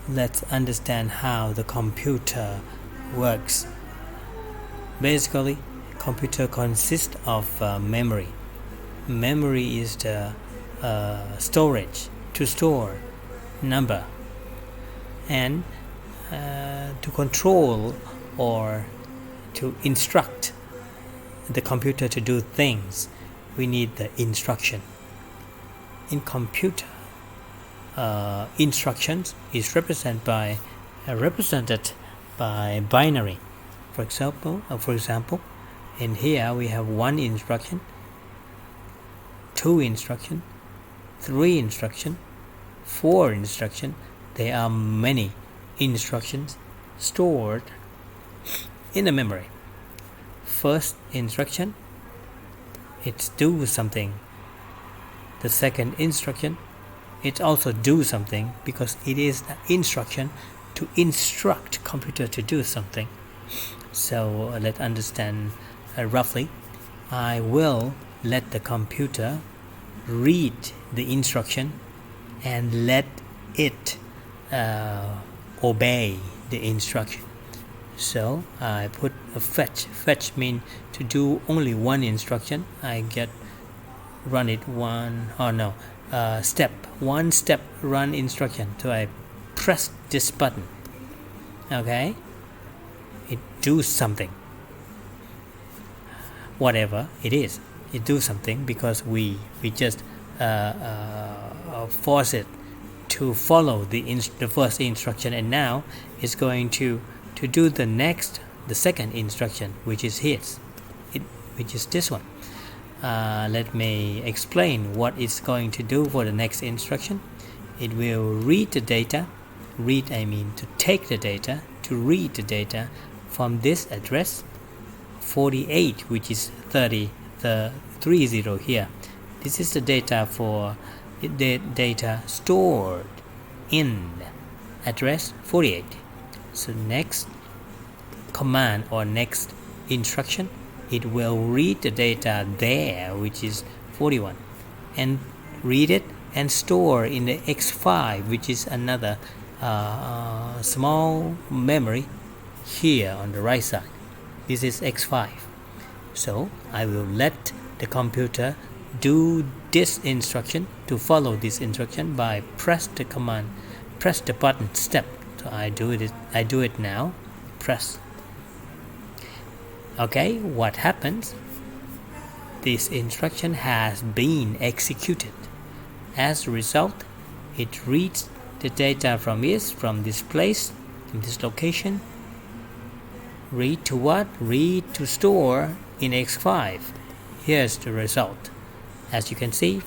let's understand how the computer works. Basically, computer consists of memory. Memory is the storage to store number, and to control or to instruct the computer to do things, we need the instruction. In computer, instructions is represented by binary. For example, in here we have 1 instruction, 2 instruction, 3 instruction, 4 instruction. There are many instructions stored in the memory. First instruction, it's do something. The second instruction, it also do something because it is the instruction to instruct computer to do something. So let's understand roughly. I will let the computer read the instruction and let it obey the instruction. So I put a fetch. Fetch means to do only 1 instruction. I get run it step 1 step run instruction. So I press this button. Okay, it does something. Whatever it is, it do something because we just force it to follow the first instruction, and now it's going to do the second instruction, which is this one. Let me explain what it's going to do for the next instruction. It will read the data. To take the data, to read the data from this address 48, which is 30 here. This is the data for the data stored in address 48. So next command or next instruction, it will read the data there, which is 41, and read it and store in the X5, which is another small memory here on the right side. This is X5. So I will let the computer do this instruction, to follow this instruction by press the button step. So I do it now. Press. Okay, what happens? This instruction has been executed. As a result, it reads the data from this place, from this location. Read to what? Read to store in X5. Here's the result. As you can see,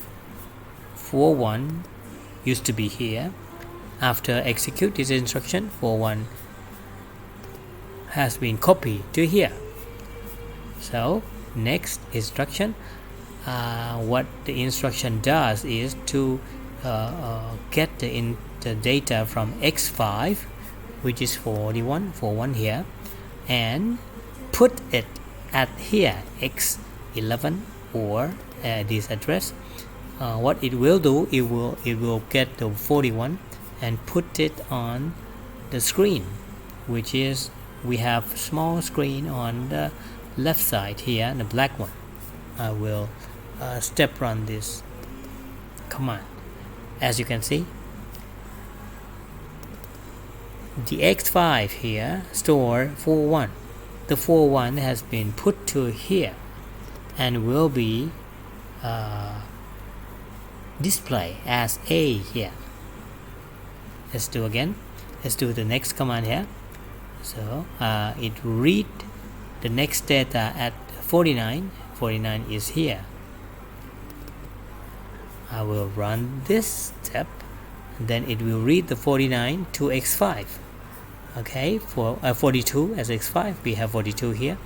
41 used to be here. After execute this instruction, 41 has been copied to here. So next instruction, what the instruction does is to get the data from X5, which is 41 here, and put it at here X11 or this address. What it will do, it will get the 41 and put it on the screen, which is, we have small screen on the left side here, the black one. I will step run this command. As you can see, the X5 here store 41. The 41 has been put to here and will be display as A here. Let's do again. Let's do the next command here. So it read the next data at 49. 49 is here. I will run this step, and then it will read the 49 to X5. Okay, for 42 as X5, we have 42 here,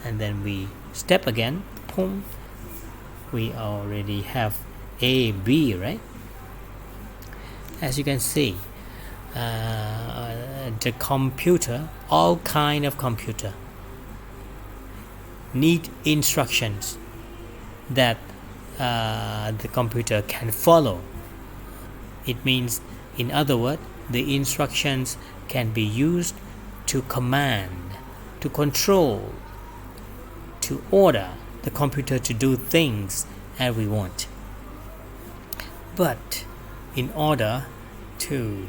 and then we step again. Boom. We already have A, B, right? As you can see, the computer, all kind of computer, need instructions that the computer can follow. It means, in other words, the instructions can be used to command, to control, to order the computer to do things as we want. But in order to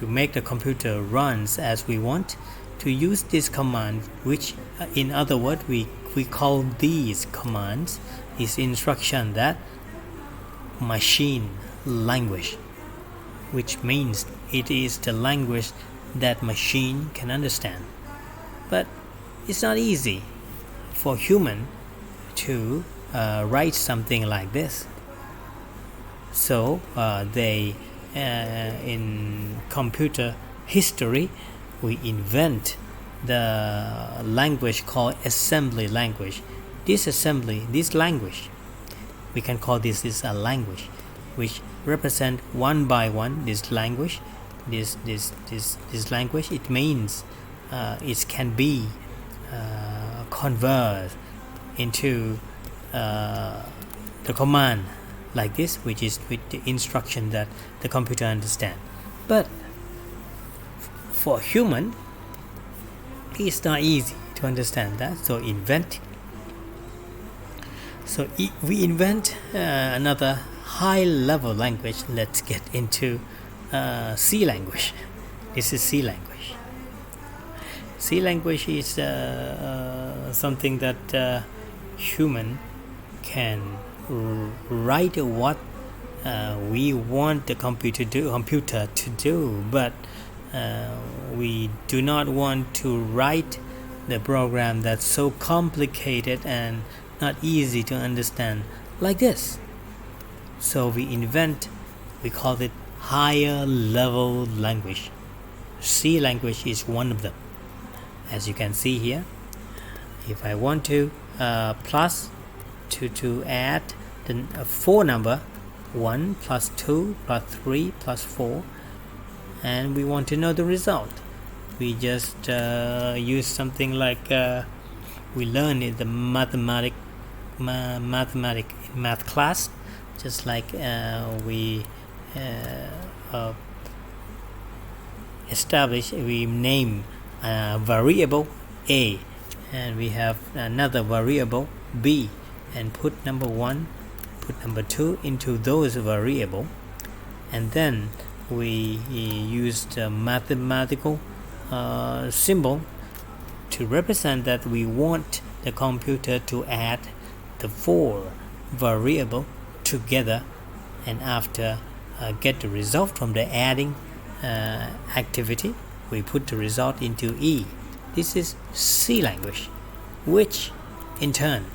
make the computer runs as we want, to use this command, which in other words we call these commands, is instruction, that machine language, which means it is the language that machine can understand. But it's not easy for human to write something like this. So they in computer history, we invent the language called assembly language. This language, we can call this a language, which represent one by one this language. This language, it means it can be converted into the command like this, which is with the instruction that the computer understand. But for human, it's not easy to understand that. So we invent another high level language. Let's get into C language. This is C language. C language is something that human can write what we want the computer to do, but we do not want to write the program that's so complicated and not easy to understand like this. So we call it higher level language. C language is one of them. As you can see here, if I want to plus to add the 4 number, 1 plus 2 plus 3 plus 4, and we want to know the result, we just use something like we learn in the mathematic math class, just like we name a variable A, and we have another variable B, and put number 1, put number 2 into those variable, and then we use the mathematical symbol to represent that we want the computer to add the 4 variable together, and after get the result from the adding activity, we put the result into E. This is C language, which in turn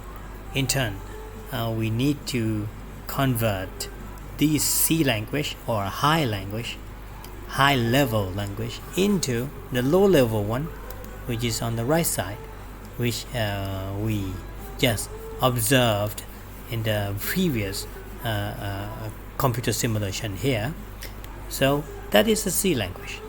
we need to convert this C language or high level language into the low level one, which is on the right side, which we just observed in the previous computer simulation here. So that is the C language.